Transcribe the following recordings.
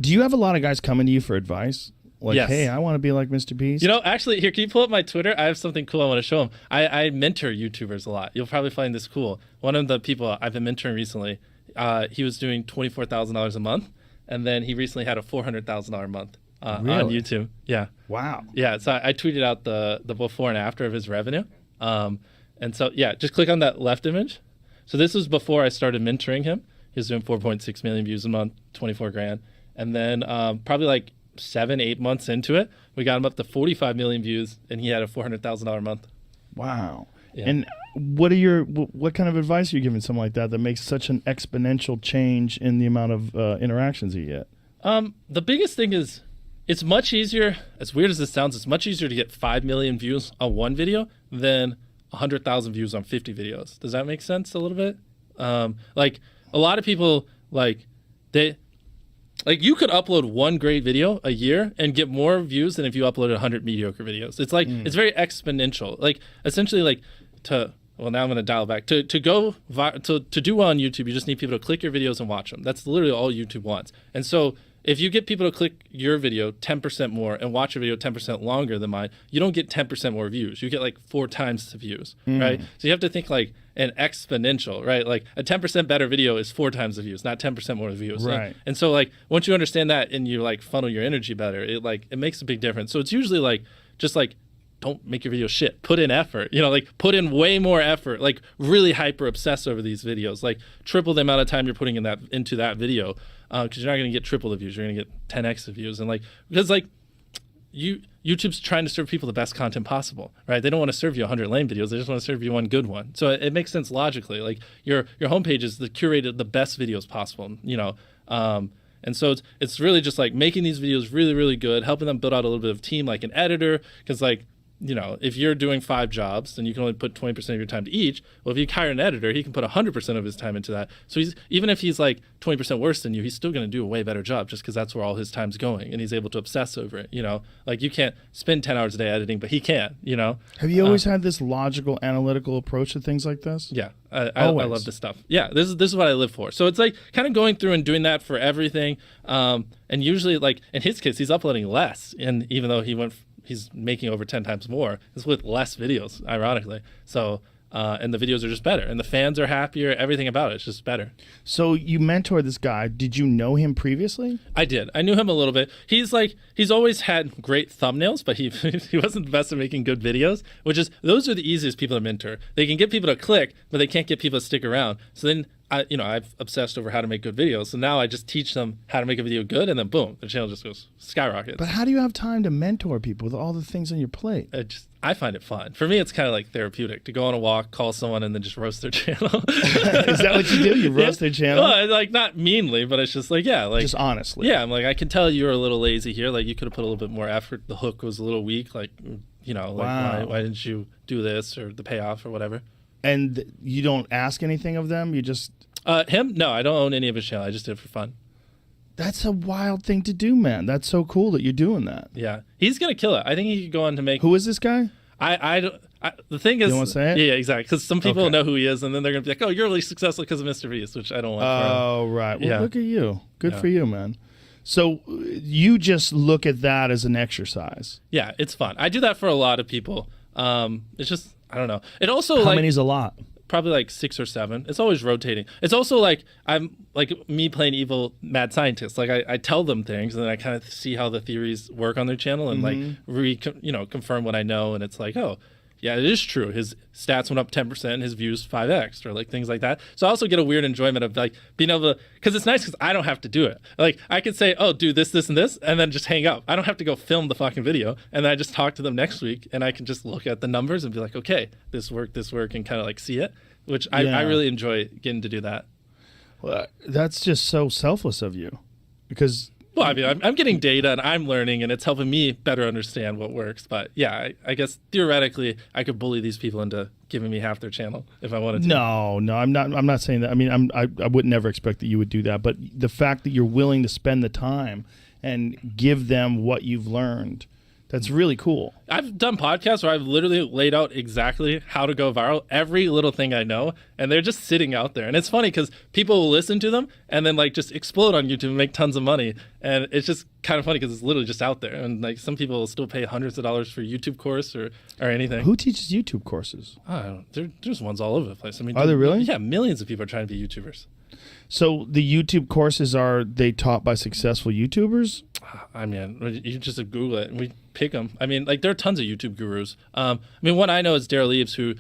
Do you have a lot of guys coming to you for advice? Like, yes. Hey, I want to be like Mr. Beast. You know, actually, here, can you pull up my Twitter? I have something cool I want to show them. I mentor YouTubers a lot. You'll probably find this cool. One of the people I've been mentoring recently, he was doing $24,000 a month, and then he recently had a $400,000 a month on YouTube. Yeah. Wow. Yeah. So I tweeted out the before and after of his revenue. And so, yeah, just click on that left image. So this was before I started mentoring him. He was doing 4.6 million views a month, 24 grand. And then probably like 7-8 months into it, we got him up to 45 million views, and he had a $400,000 a month. Wow. Yeah. And what kind of advice are you giving someone like that makes such an exponential change in the amount of interactions you get? The biggest thing is it's much easier, as weird as this sounds, it's much easier to get 5 million views on one video than 100,000 views on 50 videos. Does that make sense a little bit? Like a lot of people, you could upload one great video a year and get more views than if you uploaded 100 mediocre videos. It's like it's very exponential. Like essentially, now I'm going to dial back to do well on YouTube. You just need people to click your videos and watch them. That's literally all YouTube wants. And so if you get people to click your video 10% more and watch your video 10% longer than mine, you don't get 10% more views. You get like 4 times the views, right? So you have to think like an exponential, right? Like a 10% better video is 4 times the views, not 10% more views. Right. And so like once you understand that and you like funnel your energy better, it makes a big difference. So it's usually like just like don't make your video shit. Put in effort. Like put in way more effort. Like really hyper obsess over these videos. Like triple the amount of time you're putting into that video. Because you're not going to get triple the views. You're going to get 10x the views. And because YouTube's trying to serve people the best content possible, right? They don't want to serve you 100 lame videos. They just want to serve you one good one. So it makes sense logically. Like your homepage is the curated the best videos possible. And so it's really just like making these videos really, really good, helping them build out a little bit of team, like an editor, because if you're doing 5 jobs, then you can only put 20% of your time to each. Well, if you hire an editor, he can put 100% of his time into that. So even if he's like 20% worse than you, he's still going to do a way better job just because that's where all his time's going, and he's able to obsess over it. Like you can't spend 10 hours a day editing, but he can. Have you always had this logical, analytical approach to things like this? Yeah, I love this stuff. Yeah, this is what I live for. So it's like kind of going through and doing that for everything. And usually, like in his case, he's uploading less, and even though he's making over 10 times more. It's with less videos, ironically. So, and the videos are just better, and the fans are happier. Everything about it's just better. So you mentored this guy. Did you know him previously? I did. I knew him a little bit. He's always had great thumbnails, but he wasn't the best at making good videos. Those are the easiest people to mentor. They can get people to click, but they can't get people to stick around. So then I've obsessed over how to make good videos. So now I just teach them how to make a video good, and then boom, the channel just goes skyrockets. But how do you have time to mentor people with all the things on your plate? I find it fun. For me, it's kind of like therapeutic to go on a walk, call someone, and then just roast their channel. Is that what you do? You roast their channel? Well, like not meanely, but it's just like, yeah. Like, just honestly. Yeah, I'm like, I can tell you were a little lazy here. Like you could have put a little bit more effort. The hook was a little weak. Like, wow. why didn't you do this or the payoff or whatever? And you don't ask anything of them? You just... Him? No, I don't own any of his channel. I just did it for fun. That's a wild thing to do, man. That's so cool that you're doing that. Yeah. He's going to kill it. I think he could go on to make... Who is this guy? The thing is... You want to say it? Yeah, exactly. Because some people know who he is, and then they're going to be like, oh, you're really successful because of MrBeast, which I don't want for him. Oh, right. Well, look at you. Good for you, man. So you just look at that as an exercise. Yeah, it's fun. I do that for a lot of people. It's just, I don't know. It also How many's a lot? Probably like 6 or 7. It's always rotating. It's also like I'm like me playing evil mad scientist. Like I tell them things, and then I kind of see how the theories work on their channel, and like confirm what I know. And it's like, oh, yeah, it is true. His stats went up 10%, his views 5x, or like things like that. So I also get a weird enjoyment of like being able to, because it's nice because I don't have to do it. Like I could say, oh, do this, this, and this, and then just hang up. I don't have to go film the fucking video, and then I just talk to them next week, and I can just look at the numbers and be like, okay, this worked, and kind of like see it, which I really enjoy getting to do that. Well, that's just so selfless of you, because... Well, I mean, I'm getting data and I'm learning, and it's helping me better understand what works. But yeah, I guess theoretically I could bully these people into giving me half their channel if I wanted to. No, I'm not saying that. I mean, I would never expect that you would do that. But the fact that you're willing to spend the time and give them what you've learned, That's really cool. I've done podcasts where I've literally laid out exactly how to go viral, every little thing I know, and they're just sitting out there. And it's funny because people will listen to them and then like just explode on YouTube and make tons of money. And it's just kind of funny because it's literally just out there. And like some people will still pay hundreds of dollars for a YouTube course or anything. Who teaches YouTube courses? I don't know. There's ones all over the place. I mean, are there really? Yeah, millions of people are trying to be YouTubers. So the YouTube courses, are they taught by successful YouTubers? I mean, you just Google it and we pick them. I mean, like there are tons of YouTube gurus. I mean, one I know is Daryl Eves, who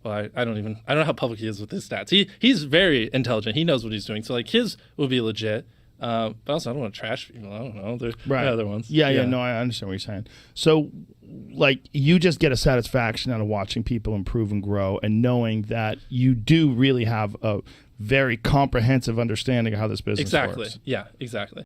I don't know how public he is with his stats. He's very intelligent. He knows what he's doing. So like his will be legit. But also I don't want to trash people. I don't know. There are other ones. Yeah. No, I understand what you're saying. So like you just get a satisfaction out of watching people improve and grow and knowing that you do really have a very comprehensive understanding of how this business works. Yeah, exactly.